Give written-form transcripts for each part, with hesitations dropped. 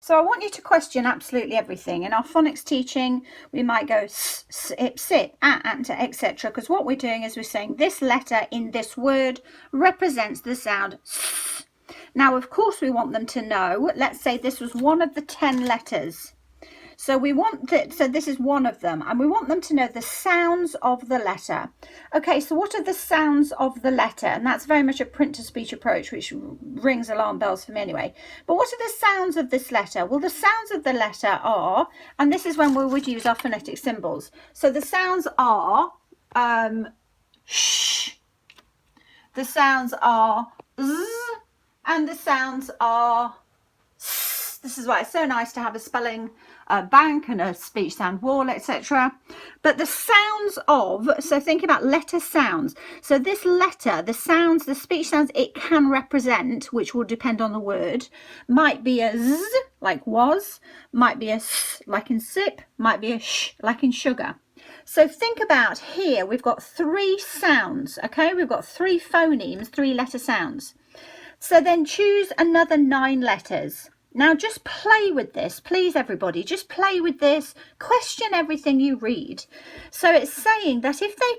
So I want you to question absolutely everything. In our phonics teaching, we might go sip, sip, etc. Because what we're doing is we're saying this letter in this word represents the sound s. Now, of course, we want them to know, let's say this was one of the 10 letters. So we want that, so this is one of them, and we want them to know the sounds of the letter. Okay, so what are the sounds of the letter? And that's very much a print-to-speech approach, which rings alarm bells for me anyway. But what are the sounds of this letter? Well, the sounds of the letter are, and this is when we would use our phonetic symbols. So the sounds are sh, the sounds are z, and the sounds are s. This is why it's so nice to have a spelling bank and a speech sound wall, etc. But the sounds of, so think about letter sounds. So this letter, the sounds, the speech sounds it can represent, which will depend on the word, might be a z, like was, might be a s, like in sip, might be a sh, like in sugar. So think about here, we've got 3 sounds, okay? We've got 3 phonemes, 3 letter sounds. So then choose another 9 letters. Now just play with this, please everybody, just play with this, question everything you read. So it's saying that if they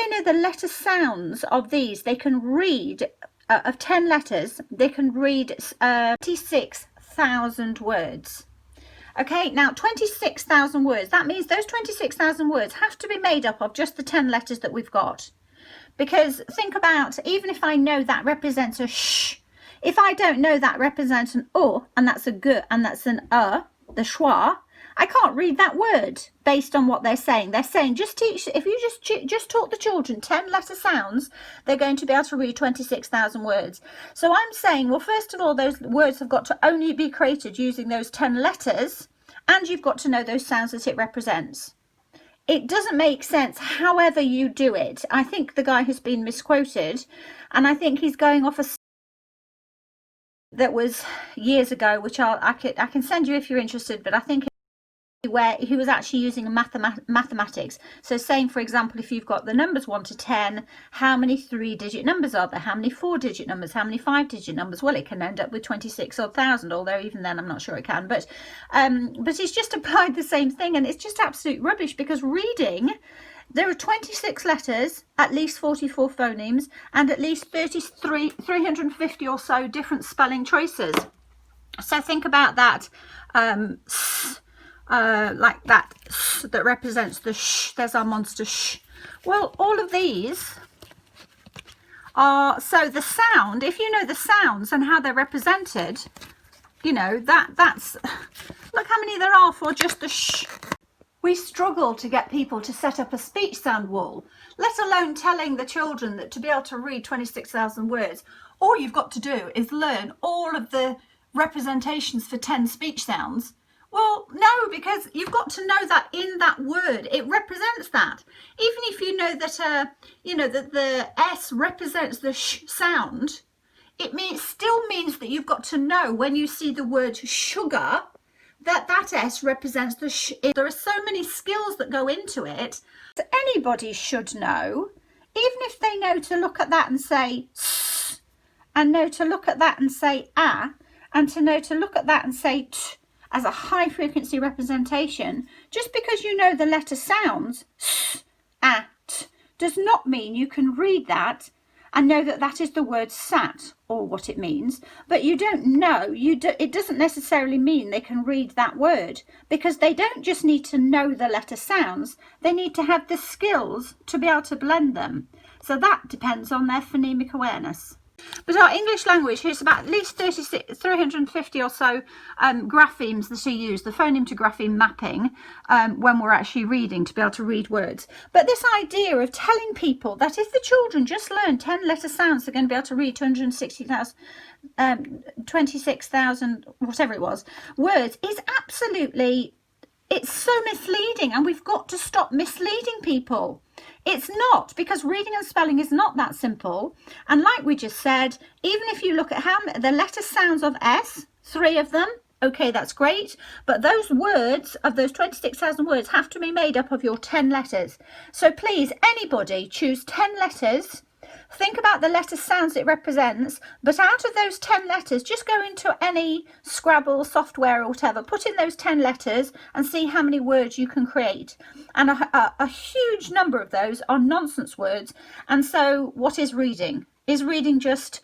know the letter sounds of these, they can read, of 10 letters, they can read 26,000 words. Okay, now 26,000 words, that means those 26,000 words have to be made up of just the 10 letters that we've got. Because think about, even if I know that represents a sh, if I don't know that represents an o, and that's a g, and that's an the schwa, I can't read that word based on what they're saying. They're saying just teach, if you just taught the children 10 letter sounds, they're going to be able to read 26,000 words. So I'm saying, well, first of all, those words have got to only be created using those 10 letters, and you've got to know those sounds that it represents. It doesn't make sense however you do it. I think the guy has been misquoted, and I think he's going off a that was years ago, which I can send you if you're interested, but I think where he was actually using a mathematics. So saying, for example, if you've got the numbers 1 to 10, how many 3-digit numbers are there? How many 4-digit numbers? How many 5-digit numbers? Well, it can end up with 26,000, although even then I'm not sure it can. But he's just applied the same thing, and it's just absolute rubbish, because reading, there are 26 letters, at least 44 phonemes, and at least 350 or so different spelling choices. So think about that. Like that that represents the sh. There's our monster sh. Well, all of these are, so the sound, if you know the sounds and how they're represented, you know, that's, look how many there are for just the sh. We struggle to get people to set up a speech sound wall, let alone telling the children that to be able to read 26,000 words, all you've got to do is learn all of the representations for 10 speech sounds. Well, no, because you've got to know that in that word, it represents that. Even if you know that, you know, that the S represents the sh sound, it still means that you've got to know when you see the word sugar, that S represents the sh. There are so many skills that go into it that anybody should know, even if they know to look at that and say s, and know to look at that and say ah, and to know to look at that and say t, as a high frequency representation. Just because you know the letter sounds s, ah, t, does not mean you can read that and know that that is the word sat or what it means. But you don't know, it doesn't necessarily mean they can read that word, because they don't just need to know the letter sounds, they need to have the skills to be able to blend them. So that depends on their phonemic awareness. But our English language, here's about at least 350 or so graphemes that are used, the phoneme to grapheme mapping, when we're actually reading, to be able to read words. But this idea of telling people that if the children just learn 10 letter sounds, they're going to be able to read 260,000, 26,000, whatever it was, words, is absolutely, it's so misleading, and we've got to stop misleading people. It's not, because reading and spelling is not that simple. And like we just said, even if you look at how the letter sounds of S, 3 of them, okay, that's great. But those words, of those 26,000 words, have to be made up of your 10 letters. So please, anybody, choose 10 letters think about the letter sounds it represents, but out of those 10 letters, just go into any Scrabble software or whatever, put in those 10 letters and see how many words you can create. And a huge number of those are nonsense words. And so what is reading? Is reading just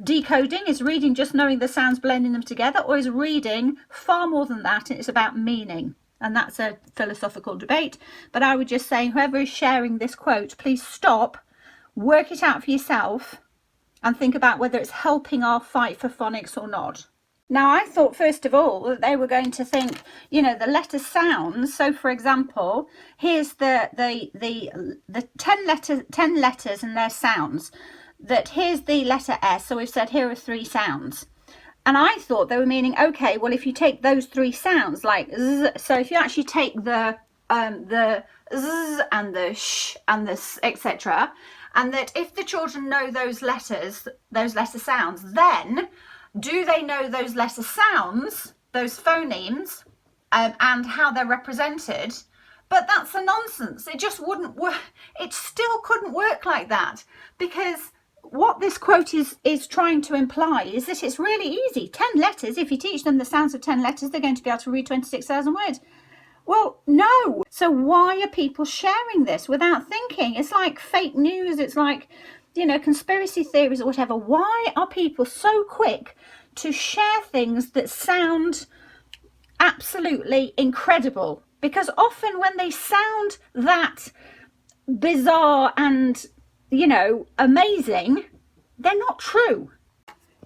decoding? Is reading just knowing the sounds, blending them together? Or is reading far more than that, and it's about meaning? And that's a philosophical debate. But I would just say, whoever is sharing this quote, please stop, work it out for yourself, and think about whether it's helping our fight for phonics or not. Now, I thought, first of all, that they were going to think, you know, the letter sounds. So, for example, here's the 10 letters and their sounds. That here's the letter S, so we've said here are 3 sounds. And I thought they were meaning, okay, well, if you take those 3 sounds, like z, so if you actually take the z and the sh and the s, etc., and that if the children know those letter sounds, then do they know those letter sounds, those phonemes, and how they're represented? But that's a nonsense. It just wouldn't work. It still couldn't work like that, because what this quote is trying to imply is that it's really easy. 10 letters, if you teach them the sounds of 10 letters, they're going to be able to read 26,000 words. Well, no. So why are people sharing this without thinking? It's like fake news. It's like, you know, conspiracy theories or whatever. Why are people so quick to share things that sound absolutely incredible? Because often when they sound that bizarre and, you know, amazing, they're not true.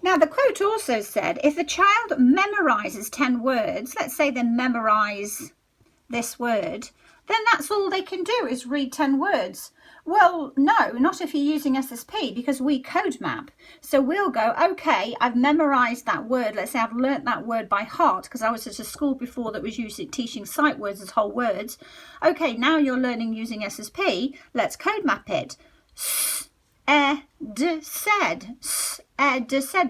Now, the quote also said, if a child memorises 10 words, let's say they memorise this word, then that's all they can do is read 10 words. Well, no, not if you're using SSP, because we code map. So we'll go, okay, I've memorised that word. Let's say I've learnt that word by heart, because I was at a school before that was teaching sight words as whole words. Okay, now you're learning using SSP. Let's code map it. Said,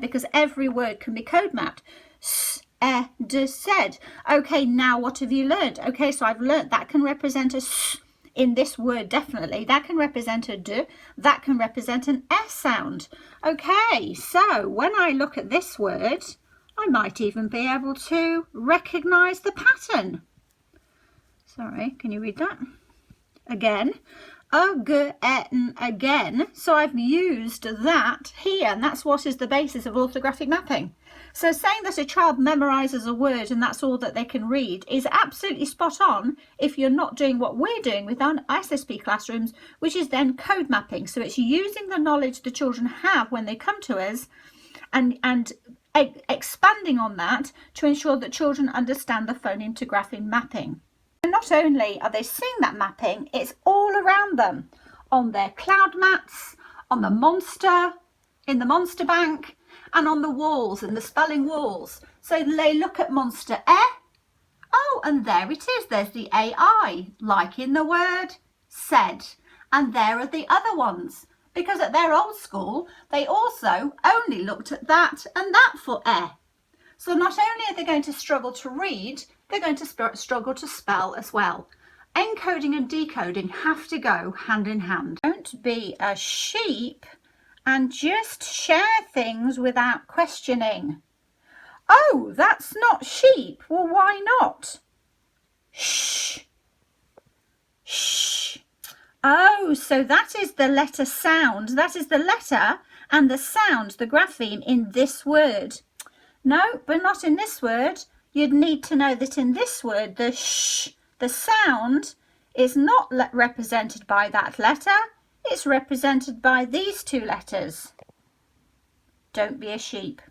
because every word can be code mapped. Said. Okay, now what have you learned? Okay, so I've learnt that can represent a s in this word, definitely. That can represent a d, that can represent an s sound. Okay, so when I look at this word, I might even be able to recognise the pattern. Sorry, can you read that? Again. Again. So I've used that here, and that's what is the basis of orthographic mapping. So saying that a child memorises a word and that's all that they can read is absolutely spot on if you're not doing what we're doing with our SSP classrooms, which is then code mapping. So it's using the knowledge the children have when they come to us and expanding on that to ensure that children understand the phoneme to grapheme mapping. And not only are they seeing that mapping, it's all around them, on their cloud mats, on the monster, in the monster bank, and on the walls, in the spelling walls. So they look at monster oh, and there it is, there's the AI, like in the word said. And there are the other ones, because at their old school, they also only looked at that and that for So not only are they going to struggle to read, they're going to struggle to spell as well. Encoding and decoding have to go hand in hand. Don't be a sheep and just share things without questioning. Oh, that's not sheep. Well, why not? Shh. Shh. Oh, so that is the letter sound. That is the letter and the sound, the grapheme in this word. No, but not in this word. You'd need to know that in this word, the sh, the sound, is not represented by that letter. It's represented by these 2 letters. Don't be a sheep.